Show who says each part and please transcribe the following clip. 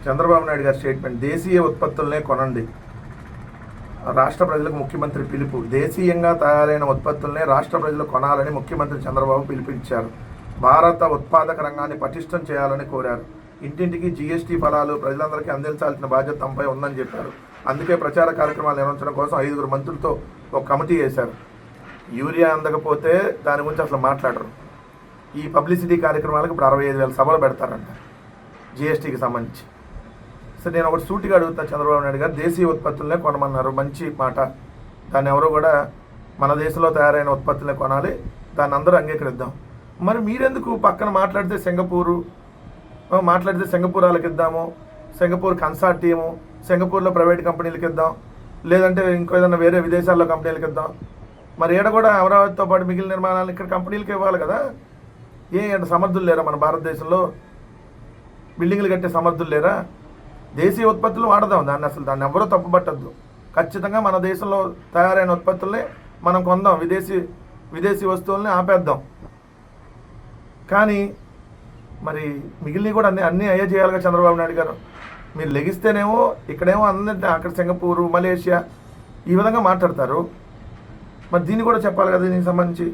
Speaker 1: చంద్రబాబు నాయుడు గారి స్టేట్మెంట్, దేశీయ ఉత్పత్తులనే కొనండి. రాష్ట్ర ప్రజలకు ముఖ్యమంత్రి పిలుపు. దేశీయంగా తయారైన ఉత్పత్తులనే రాష్ట్ర ప్రజలు కొనాలని ముఖ్యమంత్రి చంద్రబాబు పిలుపునిచ్చారు. భారత ఉత్పాదక రంగాన్ని పటిష్టం చేయాలని కోరారు. ఇంటింటికి జీఎస్టీ ఫలాలు ప్రజలందరికీ అందించాల్సిన బాధ్యత తమపై ఉందని చెప్పారు. అందుకే ప్రచార కార్యక్రమాలు నిర్వహించడం కోసం 5 మంత్రులతో ఒక కమిటీ వేశారు. యూరియా అందకపోతే దాని గురించి అసలు మాట్లాడరు. ఈ పబ్లిసిటీ కార్యక్రమాలకు ఇప్పుడు 65,000 సభలు పెడతారంట జీఎస్టీకి సంబంధించి. సో నేను ఒకటి సూటిగా అడుగుతాను, చంద్రబాబు నాయుడు గారు దేశీయ ఉత్పత్తులనే కొనమన్నారు, మంచి మాట. దాన్ని ఎవరు కూడా మన దేశంలో తయారైన ఉత్పత్తులనే కొనాలి, దాన్ని అందరూ అంగీకరిద్దాం. మరి మీరెందుకు పక్కన మాట్లాడితే సింగపూర్ వాళ్ళకి ఇద్దాము, సింగపూర్ కన్సార్టియము, సింగపూర్లో ప్రైవేట్ కంపెనీలకు ఇద్దాం, లేదంటే ఇంకో ఏదైనా వేరే విదేశాల్లో కంపెనీలకు ఇద్దాం. మరి ఈడ కూడా అమరావతితో పాటు మిగిలిన నిర్మాణాలు ఇక్కడ కంపెనీలకు ఇవ్వాలి కదా. అంటే సమర్థులు లేరా మన భారతదేశంలో? బిల్డింగ్లు కట్టే సమర్థులు లేరా? దేశీయ ఉత్పత్తులు వాడదాం, దాన్ని ఎవరో తప్పుపట్టద్దు. ఖచ్చితంగా మన దేశంలో తయారైన ఉత్పత్తుల్ని మనం కొందాం, విదేశీ వస్తువుల్ని ఆపేద్దాం. కానీ మరి మిగిలినవి కూడా అన్నీ అయ్యే చేయాలిగా చంద్రబాబు నాయుడు గారు. మీరు లెగిస్తేనేమో ఇక్కడేమో అందరినీ అక్కడ సింగపూరు, మలేషియా ఈ విధంగా మాట్లాడతారు. మరి దీన్ని కూడా చెప్పాలి కదా దీనికి సంబంధించి.